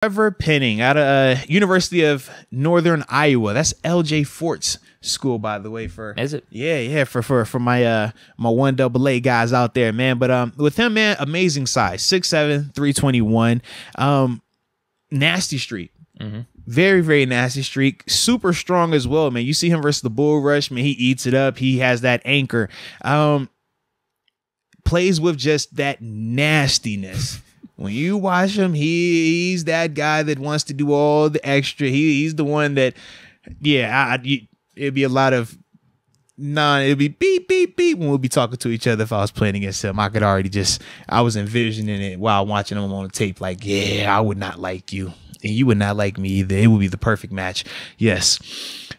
Trevor Penning out of University of Northern Iowa. That's LJ Fort's school, by the way. Is it? Yeah. For my my 1AA guys out there, man. But with him, man, amazing size, 6'7", 321. Nasty streak. Mm-hmm. Very, very nasty streak. Super strong as well, man. You see him versus the Bull Rush, man. He eats it up. He has that anchor. Plays with just that nastiness. When you watch him, he's that guy that wants to do all the extra. He's the one that, it'd be a lot of it'd be beep, beep, beep when we'll be talking to each other if I was playing against him. I could already I was envisioning it while watching him on the tape. Like, yeah, I would not like you. And you would not like me either. It would be the perfect match. Yes.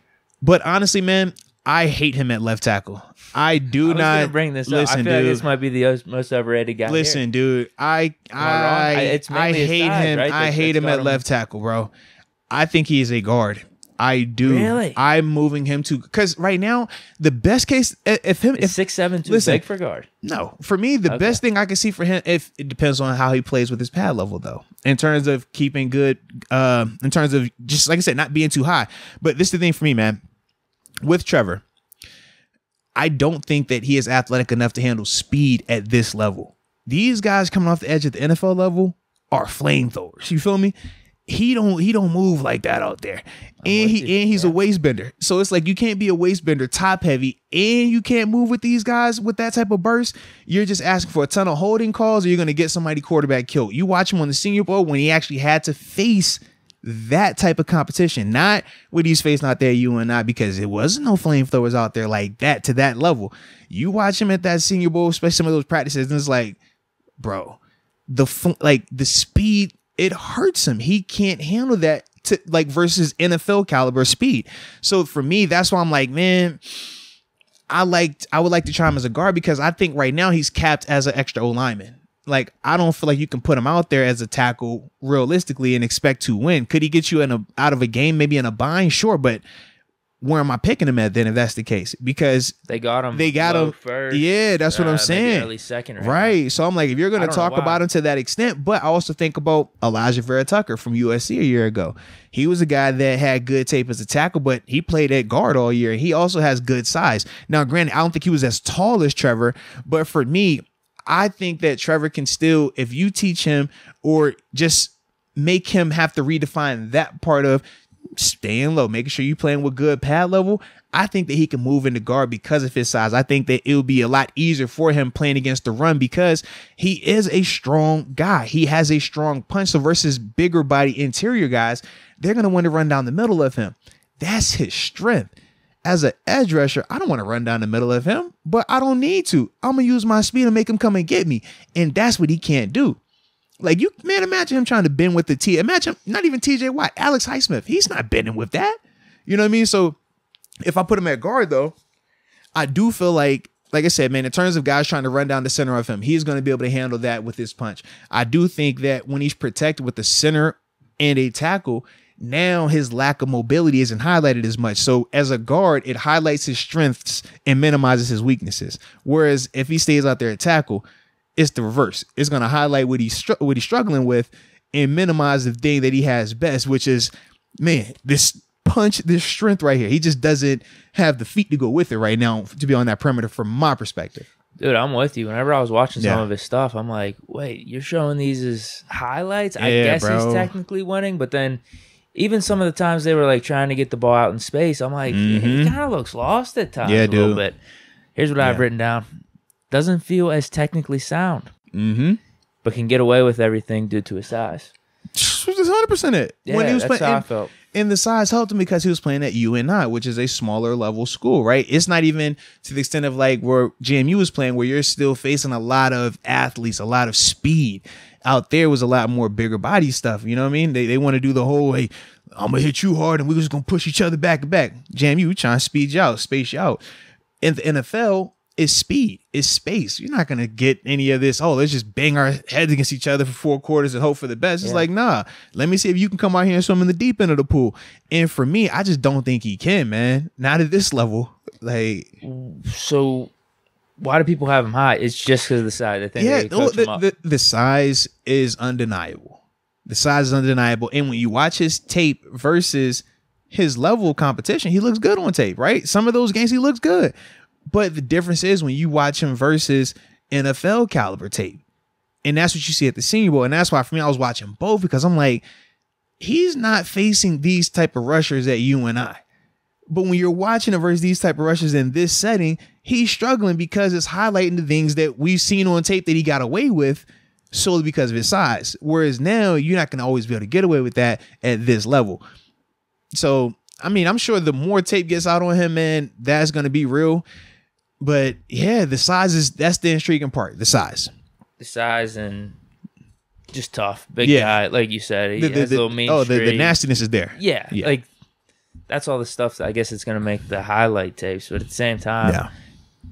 But honestly, man, I hate him at left tackle. I do not bring this listen, up. I feel like this might be the most overrated guy. Listen, here. dude, I hate him. Right? I hate him at left tackle, bro. I think he is a guard. I do. Really? I'm moving him to, because right now the best case if 6'7" too big for guard. No, for me the best thing I can see for him, if it depends on how he plays with his pad level though, in terms of keeping good, in terms of just like I said, not being too high. But this is the thing for me, man. With Trevor, I don't think that he is athletic enough to handle speed at this level. These guys coming off the edge at the NFL level are flamethrowers. You feel me? He don't move like that out there. And he's a waist bender. So it's like you can't be a waist bender top heavy and you can't move with these guys with that type of burst. You're just asking for a ton of holding calls or you're going to get somebody quarterback killed. You watch him on the Senior Bowl when he actually had to face that type of competition, not with he's facing out there UNI, because it wasn't no flamethrowers out there like that to that level. You watch him at that Senior Bowl, especially some of those practices, and it's like, bro, the speed, it hurts him. He can't handle that versus NFL caliber speed. So for me, that's why I'm like, man, I would like to try him as a guard, because I think right now he's capped as an extra O lineman. Like, I don't feel like you can put him out there as a tackle realistically and expect to win. Could he get you out of a game, maybe in a bind? Sure, but where am I picking him at then if that's the case? Because they got him first. Yeah, that's what I'm saying. Early second, right? So I'm like, if you're going to talk about him to that extent, but I also think about Elijah Vera Tucker from USC a year ago. He was a guy that had good tape as a tackle, but he played at guard all year. He also has good size. Now, granted, I don't think he was as tall as Trevor, but for me, I think that Trevor can still, if you teach him or just make him have to redefine that part of staying low, making sure you're playing with good pad level, I think that he can move into guard because of his size. I think that it'll be a lot easier for him playing against the run because he is a strong guy. He has a strong punch. So versus bigger body interior guys, they're going to want to run down the middle of him. That's his strength. As an edge rusher, I don't want to run down the middle of him, but I don't need to. I'm going to use my speed and make him come and get me. And that's what he can't do. Like, imagine him trying to bend with the T. Imagine, not even TJ Watt, Alex Highsmith. He's not bending with that. You know what I mean? So if I put him at guard, though, I do feel like I said, man, in terms of guys trying to run down the center of him, he's going to be able to handle that with his punch. I do think that when he's protected with the center and a tackle, now his lack of mobility isn't highlighted as much. So as a guard, it highlights his strengths and minimizes his weaknesses. Whereas if he stays out there at tackle, it's the reverse. It's going to highlight what he's struggling with and minimize the thing that he has best, which is, man, this punch, this strength right here. He just doesn't have the feet to go with it right now to be on that perimeter from my perspective. Dude, I'm with you. Whenever I was watching some of his stuff, I'm like, wait, you're showing these as highlights? I guess he's technically winning, but then even some of the times they were like trying to get the ball out in space, I'm like, he kind of looks lost at times a little bit. Here's what I've written down. Doesn't feel as technically sound, but can get away with everything due to his size. 100% it. Yeah, when he was playing, how I felt. And the size helped him because he was playing at UNI, which is a smaller level school, right? It's not even to the extent of like where JMU was playing, where you're still facing a lot of athletes, a lot of speed. Out there was a lot more bigger body stuff. You know what I mean? They want to do the whole, hey, I'm going to hit you hard and we're just going to push each other back and back. JMU trying to speed you out, space you out. In the NFL, it's speed, it's space. You're not going to get any of this, oh, let's just bang our heads against each other for 4 quarters and hope for the best. It's like, nah, let me see if you can come out here and swim in the deep end of the pool. And for me, I just don't think he can, man. Not at this level. Like, so why do people have him high? It's just because of the size. I think the size is undeniable. The size is undeniable. And when you watch his tape versus his level of competition, he looks good on tape, right? Some of those games he looks good. But the difference is when you watch him versus NFL caliber tape. And that's what you see at the Senior Bowl. And that's why for me, I was watching both because I'm like, he's not facing these type of rushers at UNI. But when you're watching him versus these type of rushers in this setting, he's struggling because it's highlighting the things that we've seen on tape that he got away with solely because of his size. Whereas now you're not going to always be able to get away with that at this level. So, I mean, I'm sure the more tape gets out on him, man, that's going to be real. But yeah, the size that's the intriguing part, the size. The size and just tough. Big guy, like you said. He has a little mean streak. The nastiness is there. Yeah, like that's all the stuff that I guess it's going to make the highlight tapes. But at the same time,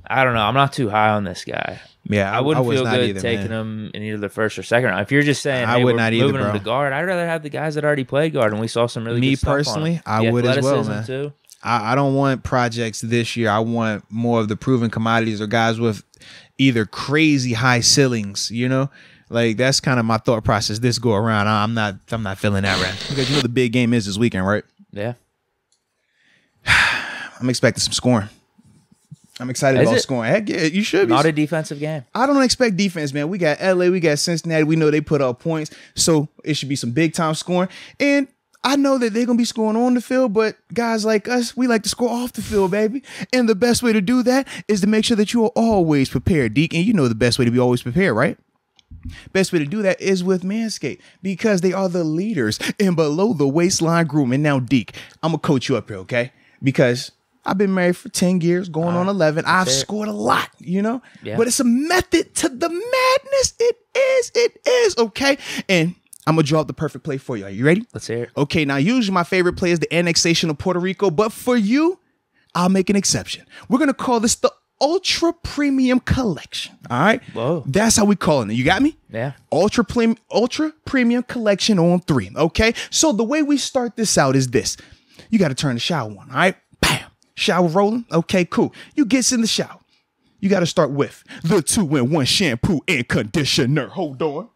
I don't know. I'm not too high on this guy. Yeah, I wouldn't feel good taking him in either the first or second round. If you're just saying, hey, we're moving him to guard, I'd rather have the guys that already played guard, and we saw some really good stuff on him. Me personally, I would as well, man. Too. I don't want projects this year. I want more of the proven commodities or guys with either crazy high ceilings, you know? Like, that's kind of my thought process this go around. I'm not feeling that right. Because you know the big game is this weekend, right? Yeah. I'm expecting some scoring. I'm excited about scoring. Heck yeah, you should be. Not a defensive game. I don't expect defense, man. We got LA, we got Cincinnati. We know they put up points. So it should be some big time scoring. And I know that they're going to be scoring on the field, but guys like us, we like to score off the field, baby. And the best way to do that is to make sure that you are always prepared, Deke. And you know the best way to be always prepared, right? Best way to do that is with Manscaped because they are the leaders in below the waistline grooming. Now, Deke, I'm going to coach you up here, okay? Because I've been married for 10 years, going on 11. I've scored a lot, you know? Yeah. But it's a method to the madness. It is, okay? And I'm going to draw up the perfect play for you. Are you ready? Let's hear it. Okay, now usually my favorite play is the annexation of Puerto Rico, but for you, I'll make an exception. We're going to call this the Ultra Premium Collection. All right? Whoa. That's how we call it. You got me? Yeah. Ultra Premium Collection on 3. Okay? So the way we start this out is this. You got to turn the shower on. All right? Bam. Shower rolling. Okay, cool. You gets in the shower. You got to start with the 2-in-1 shampoo and conditioner. Hold on.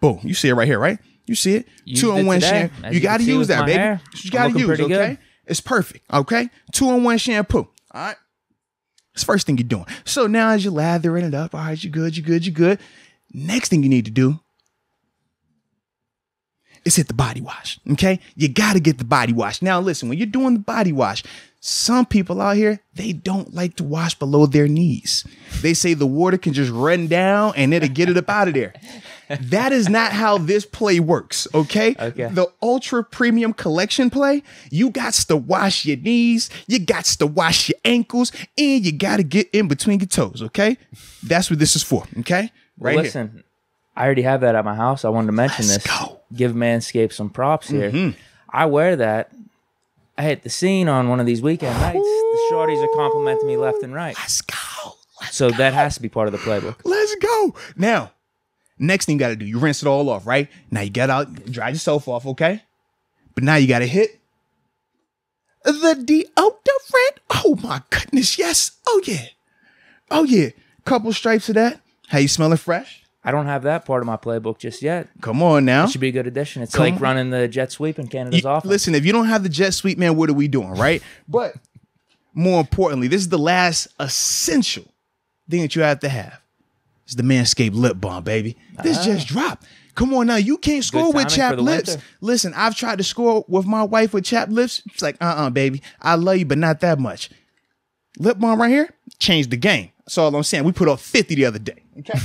Boom. You see it right here, right? You see it? 2-in-1 shampoo. You got to use that, baby. Hair, you got to use, okay? Good. It's perfect, okay? 2-in-1 shampoo, all right? That's the first thing you're doing. So now as you're lathering it up, all right, you're good. Next thing you need to do is hit the body wash, okay? You got to get the body wash. Now, listen, when you're doing the body wash, some people out here, they don't like to wash below their knees. They say the water can just run down and it'll get it up out of there. That is not how this play works, okay? The Ultra Premium Collection play, you got to wash your knees, you got to wash your ankles, and you got to get in between your toes, okay? That's what this is for, okay? Right well, listen, here. I already have that at my house. I wanted to mention this. Give Manscaped some props here. I wear that. I hit the scene on one of these weekend nights. The shorties are complimenting me left and right. Let's go. That has to be part of the playbook. Let's go. Now, next thing you got to do, you rinse it all off, right? Now you get out, dry yourself off, okay? But now you got to hit the deodorant. Oh, my goodness. Yes. Oh, yeah. Couple stripes of that. How you smelling fresh? I don't have that part of my playbook just yet. Come on now. It should be a good addition. It's like running the jet sweep in Canada's office. Listen, if you don't have the jet sweep, man, what are we doing, right? But more importantly, this is the last essential thing that you have to have. It's the Manscaped lip balm, baby. This just dropped. Come on now. You can't score with chapped lips. Winter. Listen, I've tried to score with my wife with chapped lips. It's like, baby. I love you, but not that much. Lip balm right here changed the game. That's all I'm saying. We put up 50 the other day. Okay.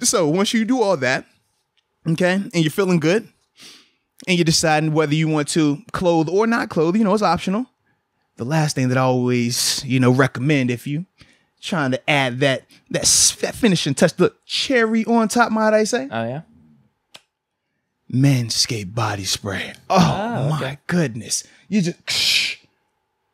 So once you do all that, okay, and you're feeling good, and you're deciding whether you want to clothe or not clothe, it's optional. The last thing that I always, recommend if you trying to add that finishing touch, look, cherry on top, might I say? Oh, yeah. Manscaped body spray. Oh, my goodness. You just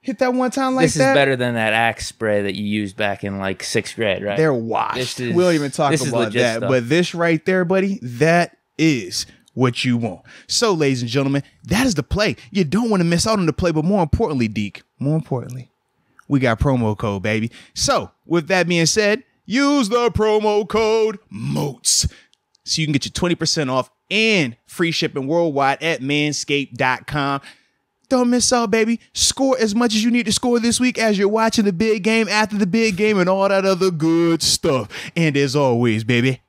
hit that one time like that. This is better than that Axe spray that you used back in like 6th grade, right? They're washed. We don't even talk about that. Stuff. But this right there, buddy, that is what you want. So, ladies and gentlemen, that is the play. You don't want to miss out on the play, but more importantly, Deke, we got promo code, baby. So, with that being said, use the promo code MOATS so you can get your 20% off and free shipping worldwide at manscaped.com. Don't miss out, baby. Score as much as you need to score this week as you're watching the big game, after the big game, and all that other good stuff. And as always, baby,